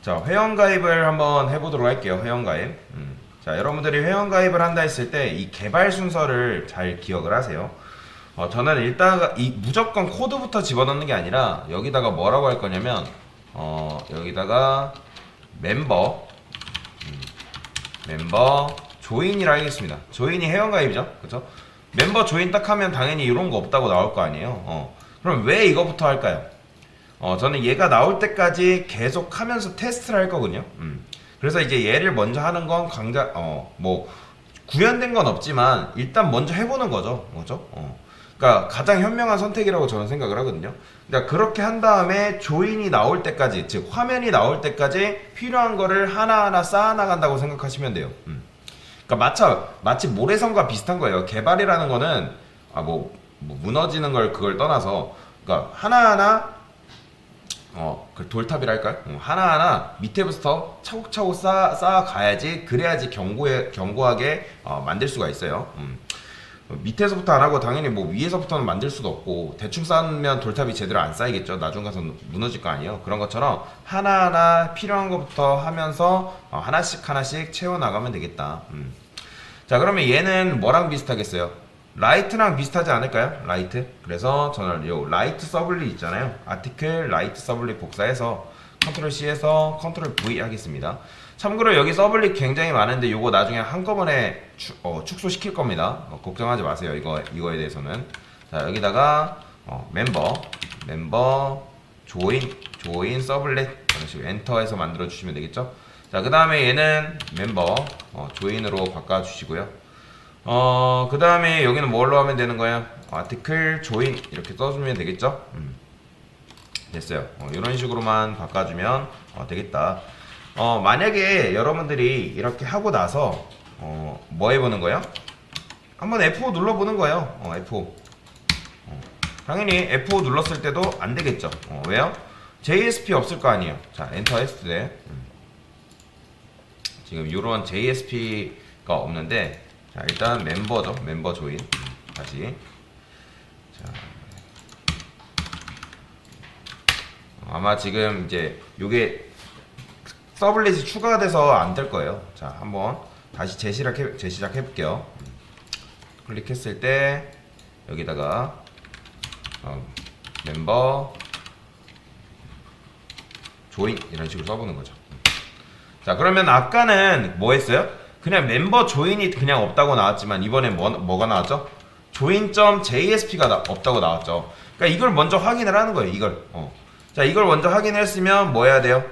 자, 회원가입을 한번 해보도록 할게요. 회원가입. 자, 여러분들이 회원가입을 한다 했을 때 이 개발 순서를 잘 기억을 하세요. 저는 일단 무조건 코드부터 집어넣는 게 아니라 여기다가 뭐라고 할 거냐면 여기다가 멤버 조인이라 하겠습니다. 조인이 회원가입이죠. 그쵸? 멤버 조인 딱 하면 당연히 이런 거 없다고 나올 거 아니에요. 그럼 왜 이거부터 할까요? 저는 얘가 나올 때까지 계속 하면서 테스트를 할 거거든요. 그래서 이제 얘를 먼저 하는 건 뭐 구현된 건 없지만 일단 먼저 해보는 거죠. 뭐죠? 그러니까 가장 현명한 선택이라고 저는 생각을 하거든요. 그러니까 그렇게 한 다음에 조인이 나올 때까지, 즉 화면이 나올 때까지 필요한 거를 하나하나 쌓아나간다고 생각하시면 돼요. 그러니까 마치 모래성과 비슷한 거예요. 개발이라는 거는 뭐 무너지는 걸 그걸 떠나서 그러니까 하나하나 그 돌탑이랄까요? 하나하나 밑에부터 차곡차곡 쌓아가야지 그래야지 견고하게 만들 수가 있어요. 밑에서부터 안 하고 당연히 뭐 위에서부터는 만들 수도 없고 대충 쌓으면 돌탑이 제대로 안 쌓이겠죠. 나중 가서 무너질 거 아니에요. 그런 것처럼 하나하나 필요한 것부터 하면서 하나씩 채워나가면 되겠다. 자, 그러면 얘는 뭐랑 비슷하겠어요? 라이트랑 비슷하지 않을까요? 라이트. 그래서 저는 요 라이트 서블릿 있잖아요. 아티클 라이트 서블릿 복사해서 컨트롤 C에서 컨트롤 V 하겠습니다. 참고로 여기 서블릿 굉장히 많은데 요거 나중에 한꺼번에 축소시킬 겁니다. 걱정하지 마세요. 이거에 대해서는. 자, 여기다가 멤버 조인 서블릿 이런 식으로 엔터해서 만들어 주시면 되겠죠. 자, 그 다음에 얘는 멤버 조인으로 바꿔 주시고요. 그 다음에 여기는 뭘로 하면 되는 거예요? 아티클 조인 이렇게 써주면 되겠죠? 됐어요. 이런 식으로만 바꿔주면 되겠다. 만약에 여러분들이 이렇게 하고 나서 뭐 해보는 거예요? 한번 F5 눌러보는 거예요. F5. 당연히 F5 눌렀을 때도 안 되겠죠. 왜요? JSP 없을 거 아니에요. 자, 엔터 했을 때 지금 이런 JSP가 없는데, 자, 일단 멤버죠. 멤버 조인. 다시. 자. 아마 지금 이제 요게 서블릿이 추가가 돼서 안 될 거예요. 자, 한번 다시 재시작 해볼게요. 클릭했을 때 여기다가 멤버 조인 이런 식으로 써보는 거죠. 자, 그러면 아까는 뭐 했어요? 그냥 멤버 조인이 그냥 없다고 나왔지만 이번엔 뭐가 나왔죠? 조인.jsp가 없다고 나왔죠. 그러니까 이걸 먼저 확인을 하는 거예요. 이걸. 자, 이걸 먼저 확인했으면 뭐 해야 돼요?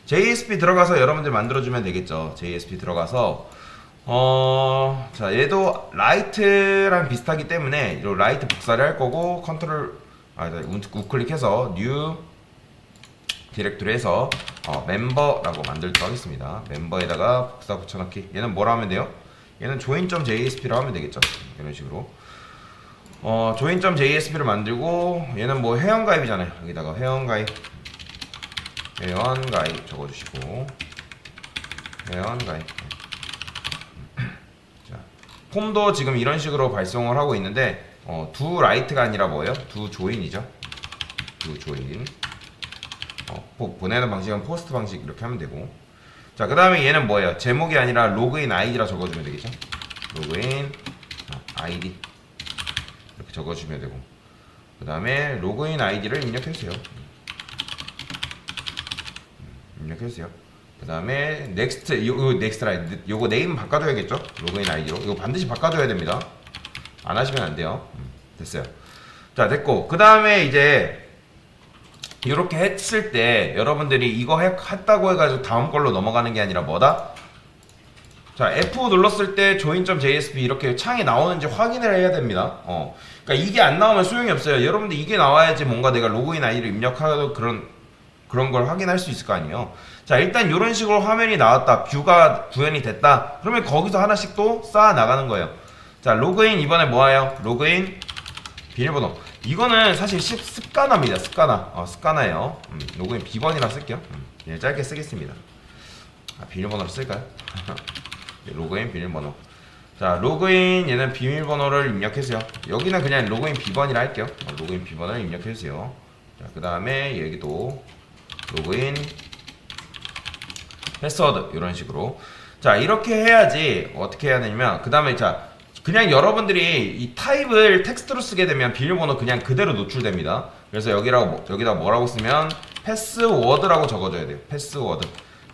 JSP 들어가서 여러분들 만들어주면 되겠죠. JSP 들어가서 자, 얘도 라이트랑 비슷하기 때문에 이 라이트 복사를 할 거고 우클릭해서 뉴 디렉토리에서 멤버라고 만들도록 하겠습니다. 멤버에다가 복사 붙여넣기. 얘는 뭐라 하면 돼요? 얘는 join.jsp라고 하면 되겠죠. 이런 식으로 join.jsp를 만들고, 얘는 뭐 회원가입이잖아요. 여기다가 회원가입 적어주시고, 회원가입. 자, 폼도 지금 이런 식으로 발송을 하고 있는데 두 라이트가 아니라 뭐예요? 두 조인이죠. 두 조인. 보내는 방식은 포스트 방식 이렇게 하면 되고. 자, 그 다음에 얘는 뭐예요? 제목이 아니라 로그인 아이디라 적어주면 되겠죠. 로그인 아이디 이렇게 적어주면 되고, 그 다음에 로그인 아이디를 입력해주세요. 그 다음에 넥스트, 요거 네임 바꿔줘야겠죠. 로그인 아이디로 이거 반드시 바꿔줘야 됩니다. 안 하시면 안 돼요. 됐어요. 자, 됐고, 그 다음에 이제 이렇게 했을 때 여러분들이 이거 했다고 해가지고 다음 걸로 넘어가는 게 아니라 뭐다? 자, F5 눌렀을 때 join.jsp 이렇게 창이 나오는지 확인을 해야 됩니다. 그러니까 이게 안 나오면 소용이 없어요. 여러분들 이게 나와야지 뭔가 내가 로그인 아이디를 입력하고 그런 걸 확인할 수 있을 거 아니에요. 자, 일단 이런 식으로 화면이 나왔다. 뷰가 구현이 됐다. 그러면 거기서 하나씩 또 쌓아 나가는 거예요. 자, 로그인 이번에 뭐예요? 로그인 비밀번호. 이거는 사실 습관화입니다. 습관화예요. 로그인 비번이라 쓸게요. 예, 짧게 쓰겠습니다. 비밀번호로 쓸까요? 네, 로그인 비밀번호. 자, 로그인 얘는 비밀번호를 입력해주세요. 여기는 그냥 로그인 비번이라 할게요. 로그인 비번을 입력해주세요. 자, 그 다음에 여기도 로그인 패스워드 이런 식으로. 자, 이렇게 해야지 어떻게 해야 되냐면 그 다음에 자 그냥 여러분들이 이 타입을 텍스트로 쓰게 되면 비밀번호 그냥 그대로 노출됩니다. 그래서 여기다 뭐라고 쓰면 패스워드라고 적어줘야 돼요. 패스워드.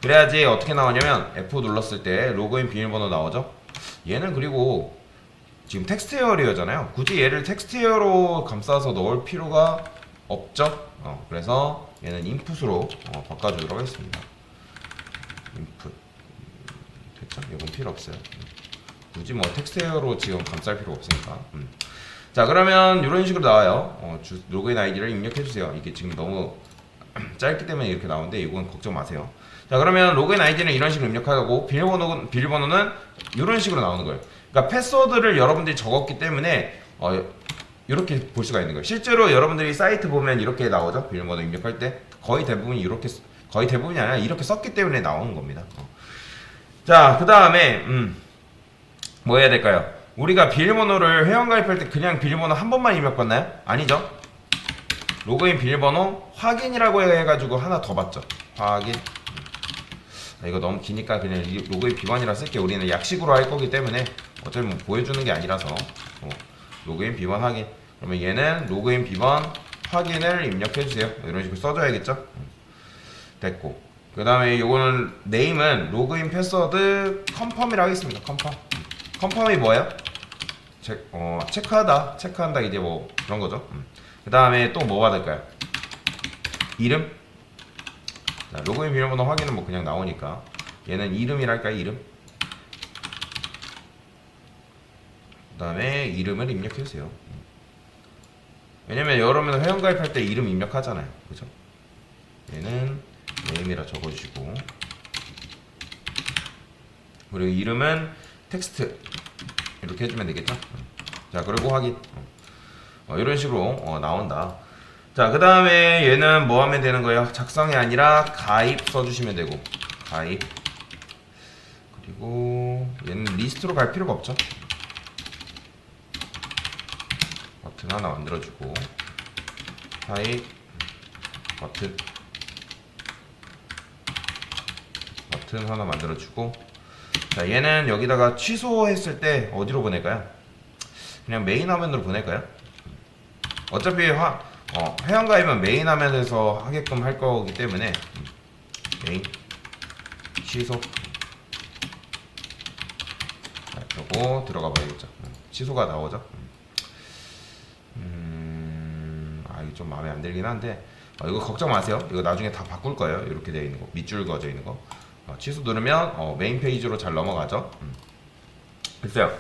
그래야지 어떻게 나오냐면 F 눌렀을 때 로그인 비밀번호 나오죠. 얘는 그리고 지금 텍스트 에어리어잖아요. 굳이 얘를 텍스트 에어로 감싸서 넣을 필요가 없죠. 그래서 얘는 인풋으로 바꿔주도록 하겠습니다. 인풋. 됐죠? 이건 필요 없어요. 굳이 뭐 텍스트 에어로 지금 감쌀 필요 없으니까. 자, 그러면 이런 식으로 나와요. 로그인 아이디를 입력해주세요. 이게 지금 너무 짧기 때문에 이렇게 나오는데 이건 걱정 마세요. 자, 그러면 로그인 아이디는 이런 식으로 입력하고 비밀번호는 이런 식으로 나오는 거예요. 그러니까 패스워드를 여러분들이 적었기 때문에 이렇게 볼 수가 있는 거예요. 실제로 여러분들이 사이트 보면 이렇게 나오죠. 비밀번호 입력할 때 거의 대부분이 아니라 이렇게 썼기 때문에 나오는 겁니다. 자, 그 다음에 뭐 해야 될까요? 우리가 비밀번호를 회원가입할 때 그냥 비밀번호 한 번만 입력받나요? 아니죠. 로그인 비밀번호 확인이라고 해가지고 하나 더 받죠. 확인. 이거 너무 기니까 그냥 로그인 비번이라 쓸게. 우리는 약식으로 할 거기 때문에 어차피 뭐 보여주는 게 아니라서 로그인 비번 확인. 그러면 얘는 로그인 비번 확인을 입력해주세요. 이런 식으로 써줘야겠죠. 됐고, 그 다음에 요거는 네임은 로그인 패스워드 컨펌이라고 하겠습니다. 컨펌이 뭐예요? 체크한다 이제 뭐 그런 거죠. 그 다음에 또 뭐 받을까요? 이름. 자, 로그인 비밀번호 확인은 뭐 그냥 나오니까 얘는 이름이랄까요? 이름. 그 다음에 이름을 입력해주세요. 왜냐면 여러분 회원가입할 때 이름 입력하잖아요. 그죠? 얘는 네임이라 적어주시고, 그리고 이름은 텍스트 이렇게 해주면 되겠죠? 자, 그리고 확인. 이런 식으로 나온다. 자, 그 다음에 얘는 뭐 하면 되는 거예요? 작성이 아니라 가입 써주시면 되고, 가입. 그리고 얘는 리스트로 갈 필요가 없죠. 버튼 하나 만들어주고, 가입 버튼 하나 만들어주고. 자, 얘는 여기다가 취소했을 때 어디로 보낼까요? 그냥 메인 화면으로 보낼까요? 어차피 회원가입은 메인 화면에서 하게끔 할 거기 때문에 메인 취소. 자, 그러고 들어가 봐야겠죠. 취소가 나오죠. 이거 좀 마음에 안 들긴 한데 이거 걱정 마세요. 이거 나중에 다 바꿀 거예요. 이렇게 되어 있는 거, 밑줄 그어져 있는 거. 취소 누르면 메인 페이지로 잘 넘어가죠. 글쎄요.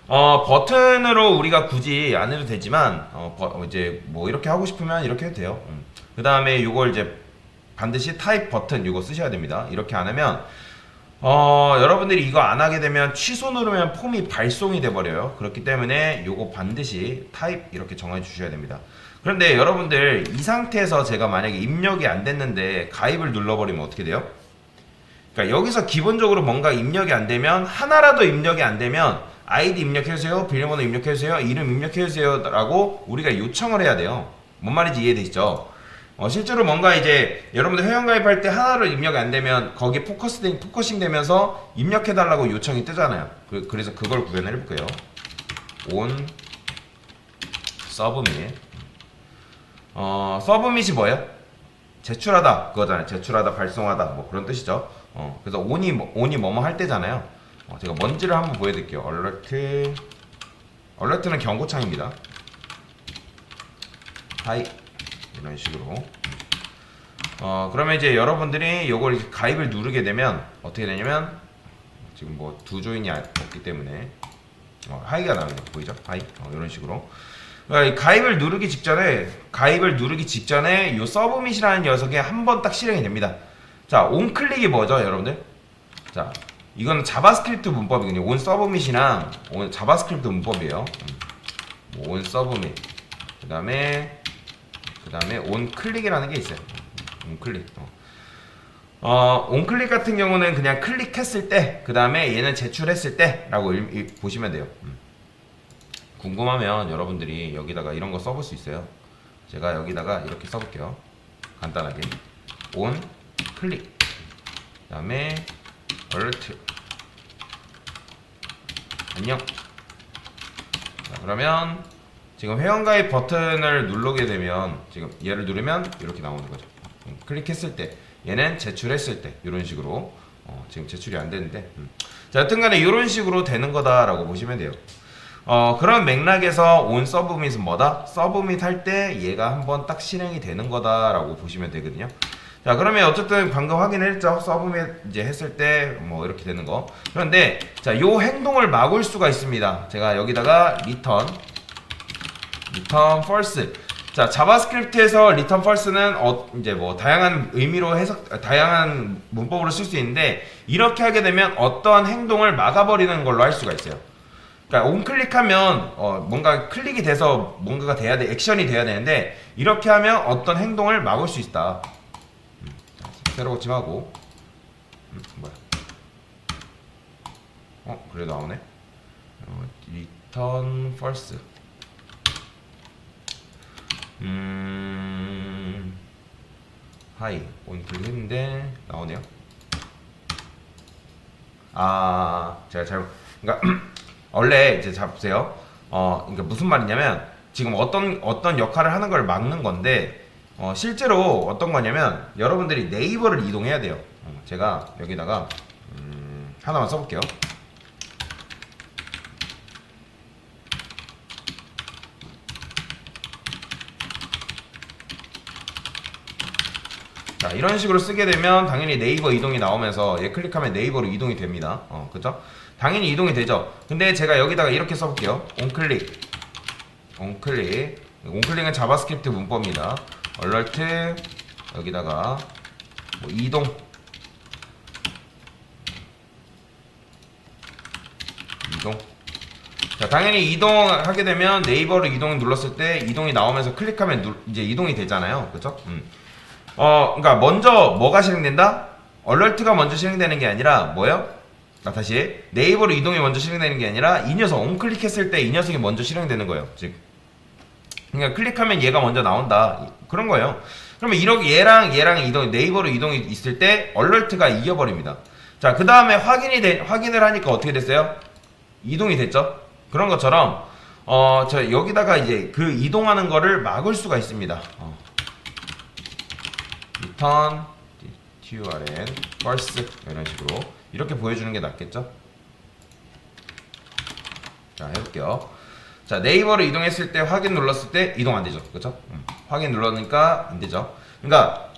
버튼으로 우리가 굳이 안 해도 되지만 이제 뭐 이렇게 하고 싶으면 이렇게 해도 돼요. 그 다음에 이걸 이제 반드시 타입 버튼 이거 쓰셔야 됩니다. 이렇게 안 하면 여러분들이 이거 안 하게 되면 취소 누르면 폼이 발송이 돼 버려요. 그렇기 때문에 이거 반드시 타입 이렇게 정해 주셔야 됩니다. 그런데 여러분들 이 상태에서 제가 만약에 입력이 안 됐는데 가입을 눌러버리면 어떻게 돼요? 그러니까 여기서 기본적으로 뭔가 입력이 안 되면, 하나라도 입력이 안 되면 아이디 입력해주세요, 비밀번호 입력해주세요, 이름 입력해주세요 라고 우리가 요청을 해야 돼요. 뭔 말인지 이해되시죠? 실제로 뭔가 이제 여러분들 회원가입할 때 하나로 입력이 안 되면 거기에 포커싱 되면서 입력해달라고 요청이 뜨잖아요. 그래서 그걸 구현을 해볼게요. on 서브밋. 서브밋이 뭐예요? 제출하다 그거잖아요. 제출하다, 발송하다 뭐 그런 뜻이죠. 그래서 on이 뭐뭐 할 때잖아요. 제가 뭔지를 한번 보여드릴게요. 얼러트는 경고창입니다. 하이 이런 식으로. 그러면 이제 여러분들이 이걸 가입을 누르게 되면 어떻게 되냐면, 지금 뭐 두 조인이 없기 때문에 하이가 나옵니다. 보이죠? 하이. 이런 식으로. 그러니까 가입을 누르기 직전에 이 서브밋이라는 녀석에 한 번 딱 실행이 됩니다. 자, 온클릭이 뭐죠, 여러분들? 자, 이거는 자바스크립트 문법이거든요. 온 서브밋이랑 자바스크립트 문법이에요. 온 서브밋. 그 다음에 온 클릭이라는 게 있어요. 온 클릭. 온 클릭 같은 경우는 그냥 클릭했을 때, 그 다음에 얘는 제출했을 때라고 보시면 돼요. 궁금하면 여러분들이 여기다가 이런 거 써볼 수 있어요. 제가 여기다가 이렇게 써볼게요. 간단하게. 온 클릭. 그 다음에 alert. 안녕. 자, 그러면 지금 회원가입 버튼을 누르게 되면 지금 얘를 누르면 이렇게 나오는 거죠. 클릭했을 때 얘는 제출했을 때 이런 식으로 지금 제출이 안 되는데 자, 여튼간에 이런 식으로 되는 거다라고 보시면 돼요. 그런 맥락에서 온 서브밋은 뭐다? 서브밋 할 때 얘가 한번 딱 실행이 되는 거다라고 보시면 되거든요. 자, 그러면 어쨌든 방금 확인했죠? 서브밋 이제 했을 때 뭐 이렇게 되는 거. 그런데 자, 요 행동을 막을 수가 있습니다. 제가 여기다가 return false. 자, 자바스크립트에서 return false는 이제 뭐 다양한 의미로 다양한 문법으로 쓸 수 있는데 이렇게 하게 되면 어떠한 행동을 막아버리는 걸로 할 수가 있어요. 그러니까 온클릭하면 뭔가 클릭이 돼서 뭔가가 돼야 돼, 액션이 돼야 되는데 이렇게 하면 어떤 행동을 막을 수 있다. 새로 고침하고 뭐야? 그래 나오네. return false. 하이 온클릭했는데 나오네요. 제가 잘못. 그러니까 원래 이제 잡으세요. 그러니까 무슨 말이냐면 지금 어떤 역할을 하는 걸 막는 건데 실제로 어떤 거냐면 여러분들이 네이버를 이동해야 돼요. 제가 여기다가 하나만 써볼게요. 자, 이런 식으로 쓰게 되면 당연히 네이버 이동이 나오면서 얘 클릭하면 네이버로 이동이 됩니다. 그죠? 당연히 이동이 되죠. 근데 제가 여기다가 이렇게 써볼게요. 온클릭은 자바스크립트 문법입니다. alert 여기다가 뭐 이동 자, 당연히 이동하게 되면 네이버로 이동 눌렀을 때 이동이 나오면서 클릭하면 이제 이동이 되잖아요. 그죠? 그러니까 먼저 뭐가 실행된다? 얼러트가 먼저 실행되는 게 아니라 뭐예요? 다시 네이버로 이동이 먼저 실행되는 게 아니라 이 녀석 온클릭했을 때 이 녀석이 먼저 실행되는 거예요. 즉 그러니까 클릭하면 얘가 먼저 나온다 그런 거예요. 그러면 이렇게 얘랑 이동 네이버로 이동이 있을 때 얼러트가 이겨버립니다. 자, 그 다음에 확인을 하니까 어떻게 됐어요? 이동이 됐죠. 그런 것처럼 저 여기다가 이제 그 이동하는 거를 막을 수가 있습니다. return turn false 이런 식으로 이렇게 보여주는 게 낫겠죠? 자, 해볼게요. 자, 네이버로 이동했을 때 확인 눌렀을 때 이동 안 되죠, 그렇죠? 확인 눌러니까 안 되죠. 그러니까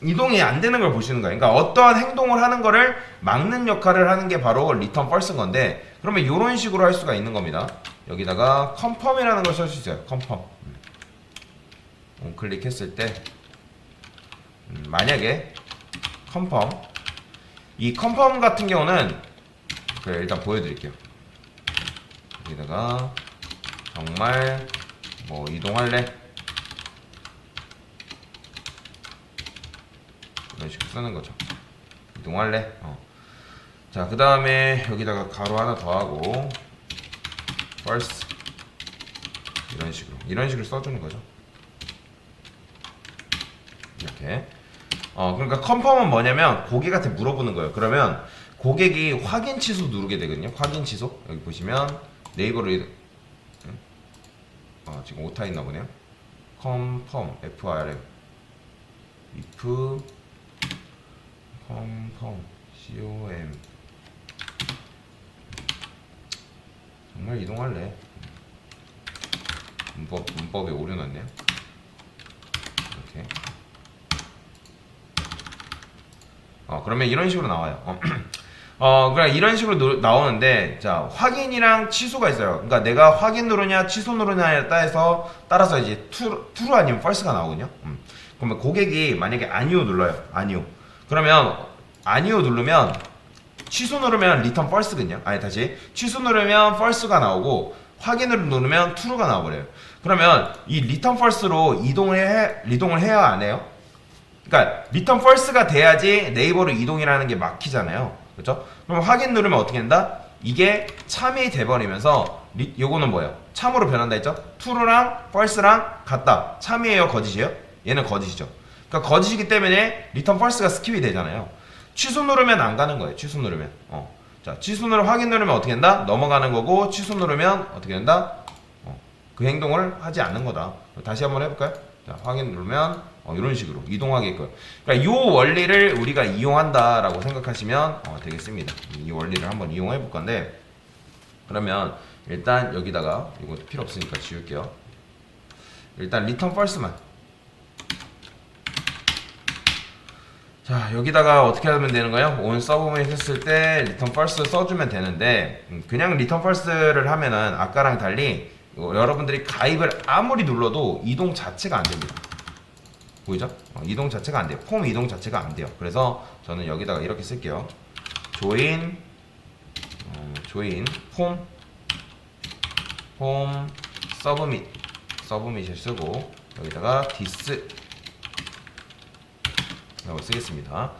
이동이 안 되는 걸 보시는 거예요. 그러니까 어떠한 행동을 하는 거를 막는 역할을 하는 게 바로 return false인 건데, 그러면 이런 식으로 할 수가 있는 겁니다. 여기다가 confirm이라는 걸 쓸 수 있어요. confirm. 클릭했을 때 만약에 confirm 이 confirm 같은 경우는 그래 일단 보여드릴게요. 여기다가 정말 뭐 이동할래 이런 식으로 쓰는 거죠. 이동할래. 자, 그 다음에 여기다가 가로 하나 더 하고 false 이런 식으로 써주는 거죠. 이렇게. 그러니까 컨펌은 뭐냐면 고객한테 물어보는 거예요. 그러면 고객이 확인 취소 누르게 되거든요. 확인 취소. 여기 보시면 네이버로 지금 오타 있나 보네요. confirm FRM if confirm COM 정말 이동할래. 문법에 오류 났네요. 이렇게. 그러면 이런 식으로 나와요. 그냥 이런 식으로 나오는데, 자, 확인이랑 취소가 있어요. 그러니까 내가 확인 누르냐, 취소 누르냐에 따라서 이제 true 아니면 false가 나오거든요. 그러면 고객이 만약에 아니오 눌러요. 아니오. 그러면 아니오 누르면 취소 누르면 return false거든요. 아니, 다시. 취소 누르면 false가 나오고, 확인을 누르면 true가 나와버려요. 그러면 이 return false로 이동을 해야 안 해요? 그러니까 return false가 돼야지 네이버로 이동이라는 게 막히잖아요. 그렇죠? 그럼 확인 누르면 어떻게 된다? 이게 참이 돼버리면서 요거는 뭐예요? 참으로 변한다 했죠? true랑 false랑 같다. 참이에요? 거짓이에요? 얘는 거짓이죠. 그러니까 거짓이기 때문에 return false가 스킵이 되잖아요. 취소 누르면 안 가는 거예요. 취소 누르면. 자, 취소 누르면 확인 누르면 어떻게 된다? 넘어가는 거고 취소 누르면 어떻게 된다? 그 행동을 하지 않는 거다. 다시 한번 해볼까요? 자, 확인 누르면 이런 식으로 이동하게끔. 그러니까 이 원리를 우리가 이용한다라고 생각하시면 되겠습니다. 이 원리를 한번 이용해 볼 건데, 그러면 일단 여기다가 이것도 필요 없으니까 지울게요. 일단 return false만. 자, 여기다가 어떻게 하면 되는 거예요? on submit 했을 때 return false 써주면 되는데, 그냥 return false를 하면은 아까랑 달리 여러분들이 가입을 아무리 눌러도 이동 자체가 안 됩니다. 보이죠? 이동 자체가 안 돼요. 폼 이동 자체가 안 돼요. 그래서 저는 여기다가 이렇게 쓸게요. join 폼 submit을 쓰고 여기다가 this 라고 쓰겠습니다.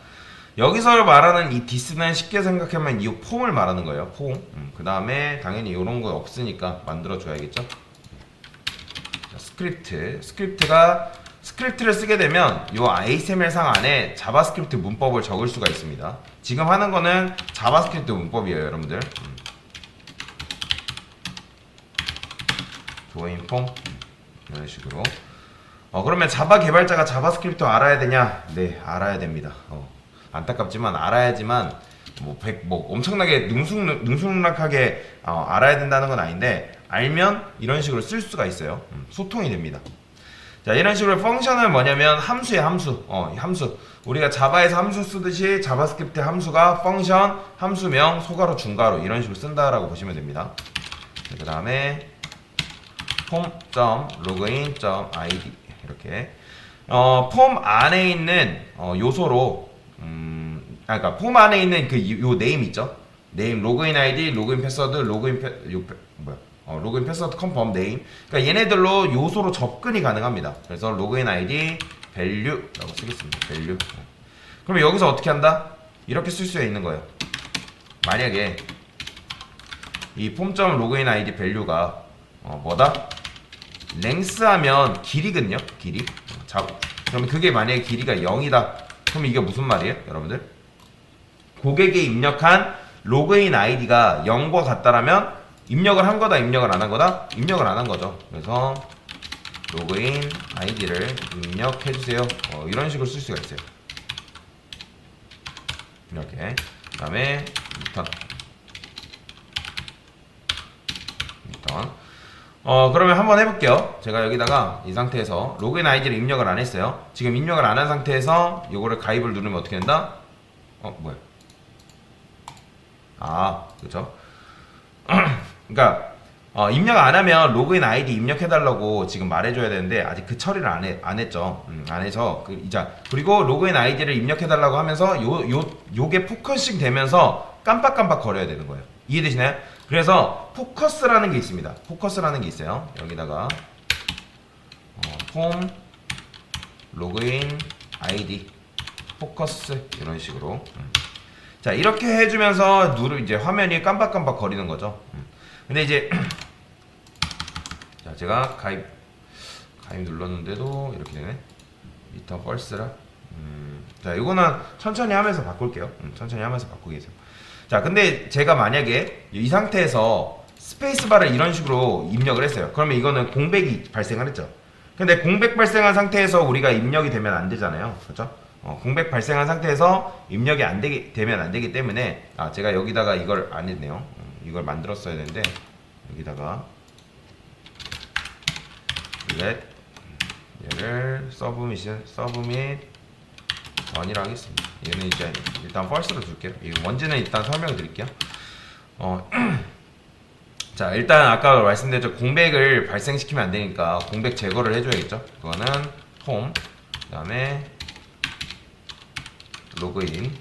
여기서 말하는 이 this는 쉽게 생각하면 이 폼을 말하는 거예요. 폼. 그 다음에 당연히 이런 거 없으니까 만들어 줘야겠죠. 자, 스크립트를 쓰게 되면 이 HTML 상 안에 자바스크립트 문법을 적을 수가 있습니다. 지금 하는 거는 자바스크립트 문법이에요, 여러분들. join 폼 이런 식으로. 그러면 자바 개발자가 자바스크립트 알아야 되냐? 네, 알아야 됩니다. 안타깝지만 알아야지만 뭐 엄청나게 능수능란하게 알아야 된다는 건 아닌데, 알면 이런 식으로 쓸 수가 있어요. 소통이 됩니다. 자, 이런 식으로 펑션은 뭐냐면 함수예요. 함수. 우리가 자바에서 함수 쓰듯이 자바스크립트 함수가 펑션, 함수명, 소가로, 중가로 이런 식으로 쓴다라고 보시면 됩니다. 그 다음에 폼.login.id 이렇게 폼 안에 있는 요소로 그러니까 폼 안에 있는 요 네임 있죠? 네임, 로그인 아이디, 로그인 패스워드, 로그인 패스워드 컨펌 네임. 그러니까 얘네들로 요소로 접근이 가능합니다. 그래서 로그인 아이디 value라고 쓰겠습니다. value. 그럼 여기서 어떻게 한다? 이렇게 쓸 수 있는 거예요. 만약에 이 폼.login 아이디 value가 뭐다? length 하면 길이거든요. 길이. 자, 그러면 그게 만약에 길이가 0이다. 그럼 이게 무슨 말이에요, 여러분들? 고객이 입력한 로그인 아이디가 0과 같다라면 입력을 한 거다, 입력을 안 한 거다? 입력을 안 한 거죠. 그래서 로그인 아이디를 입력해 주세요. 이런 식으로 쓸 수가 있어요. 이렇게. 그다음에 리턴. 그러면 한번 해볼게요. 제가 여기다가 이 상태에서 로그인 아이디를 입력을 안 했어요. 지금 입력을 안 한 상태에서 요거를 가입을 누르면 어떻게 된다? 뭐야? 그쵸? 그러니까 입력 안 하면 로그인 아이디 입력해달라고 지금 말해줘야 되는데 아직 그 처리를 안 했죠. 안 해서 그리고 로그인 아이디를 입력해달라고 하면서 요게 포커싱 되면서 깜빡깜빡 거려야 되는 거예요. 이해되시나요? 그래서 포커스라는 게 있습니다. 포커스라는 게 있어요. 여기다가 폼 로그인 아이디 포커스 이런 식으로. 자, 이렇게 해주면서 이제 화면이 깜빡깜빡 거리는 거죠. 근데 이제 자, 제가 가입 눌렀는데도 이렇게 되네. 리턴 펄스라. 자, 이거는 천천히 하면서 바꿀게요. 천천히 하면서 바꾸게 해서. 자, 근데 제가 만약에 이 상태에서 스페이스바를 이런 식으로 입력을 했어요. 그러면 이거는 공백이 발생을 했죠. 근데 공백 발생한 상태에서 우리가 입력이 되면 안 되잖아요. 그렇죠? 공백 발생한 상태에서 입력이 되면 안 되기 때문에 제가 여기다가 이걸 안 했네요. 이걸 만들었어야 되는데 여기다가 얘를 서브밋 원이라 하겠습니다. 얘는 이제 일단 false로 줄게요. 이 원지는 일단 설명을 드릴게요. 자, 일단 아까 말씀드렸죠. 공백을 발생시키면 안 되니까 공백 제거를 해줘야겠죠. 그거는 폼, 그 다음에 로그인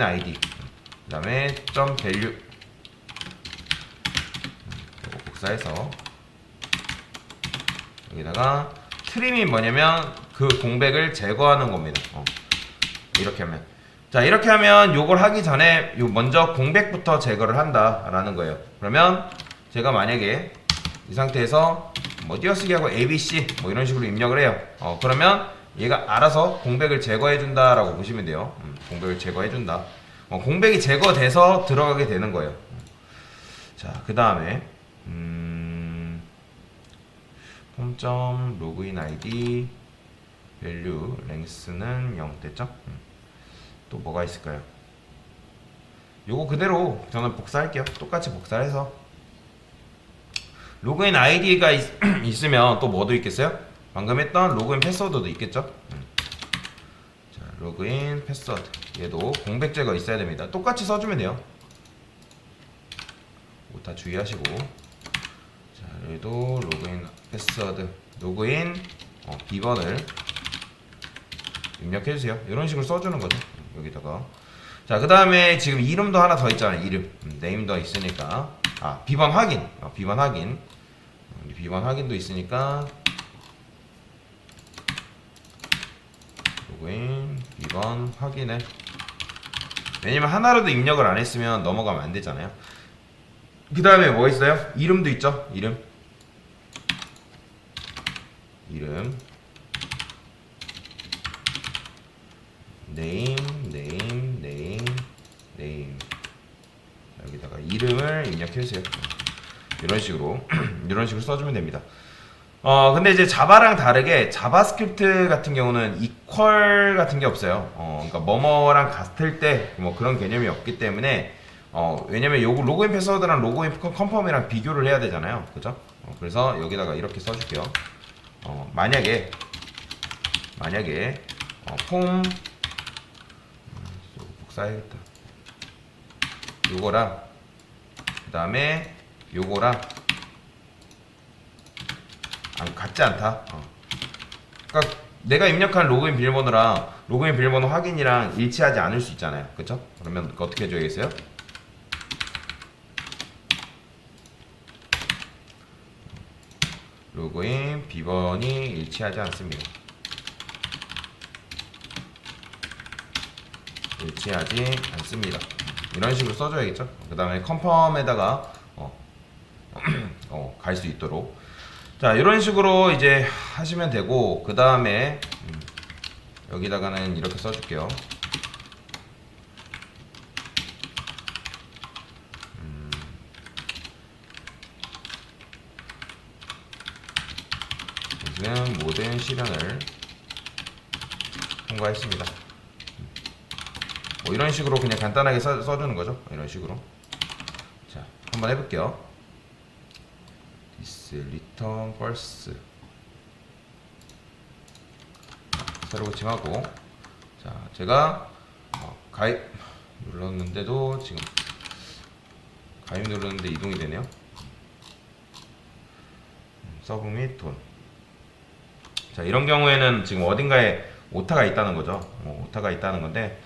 아이디, 그 다음에 점 밸류 복사해서 여기다가 트림이 뭐냐면 그 공백을 제거하는 겁니다. 이렇게 하면, 자, 이렇게 하면 요걸 하기 전에 먼저 공백부터 제거를 한다라는 거예요. 그러면 제가 만약에 이 상태에서 뭐 띄어쓰기 하고 ABC 뭐 이런 식으로 입력을 해요. 그러면 얘가 알아서 공백을 제거해 준다라고 보시면 돼요. 공백을 제거해 준다. 공백이 제거돼서 들어가게 되는 거예요. 자, 그 다음에 홈점 로그인 아이디 밸류 랭스는 0 됐죠? 또 뭐가 있을까요? 요거 그대로 저는 복사할게요. 똑같이 복사해서 로그인 아이디가 있으면 또 뭐도 있겠어요? 방금 했던 로그인 패스워드도 있겠죠? 자, 로그인 패스워드 얘도 공백 제거 있어야 됩니다. 똑같이 써주면 돼요. 다 주의하시고, 자, 여기도 로그인 패스워드 로그인 비번을 입력해주세요. 이런 식으로 써주는 거죠. 여기다가. 자, 그 다음에 지금 이름도 하나 더 있잖아요. 이름 네임도 있으니까 비번 확인 비번 확인 비번 확인도 있으니까 로그인 비번 확인을, 왜냐면 하나라도 입력을 안 했으면 넘어가면 안 되잖아요. 그 다음에 뭐 있어요? 이름도 있죠. 이름 네임 여기다가 이름을 입력해주세요. 이런 식으로 이런 식으로 써주면 됩니다. 근데 이제 자바랑 다르게 자바스크립트 같은 경우는 이퀄 같은 게 없어요. 그러니까 뭐뭐랑 같을 때 뭐 그런 개념이 없기 때문에 왜냐면 요거 로그인 패스워드랑 로그인 컨펌이랑 비교를 해야 되잖아요. 그죠? 그래서 여기다가 이렇게 써줄게요. 만약에 폼 복사해야겠다. 요거랑 그 다음에 요거랑 같지 않다. 그러니까 내가 입력한 로그인 비밀번호랑 로그인 비밀번호 확인이랑 일치하지 않을 수 있잖아요. 그쵸? 그러면 어떻게 해줘야겠어요? 로그인 비번이 일치하지 않습니다. 일치하지 않습니다. 이런 식으로 써줘야겠죠. 그 다음에 컨펌에다가 갈 수 있도록, 자, 이런 식으로 이제 하시면 되고, 그 다음에 여기다가는 이렇게 써줄게요. 지금 모든 실현을 통과했습니다. 뭐 이런 식으로 그냥 간단하게 써주는 거죠. 이런 식으로. 자, 한번 해볼게요. this return false. 새로 고침하고, 자, 제가 가입 눌렀는데도 지금 가입 눌렀는데 이동이 되네요. 서브 및 돈. 자, 이런 경우에는 지금 어딘가에 오타가 있다는 거죠. 오타가 있다는 건데,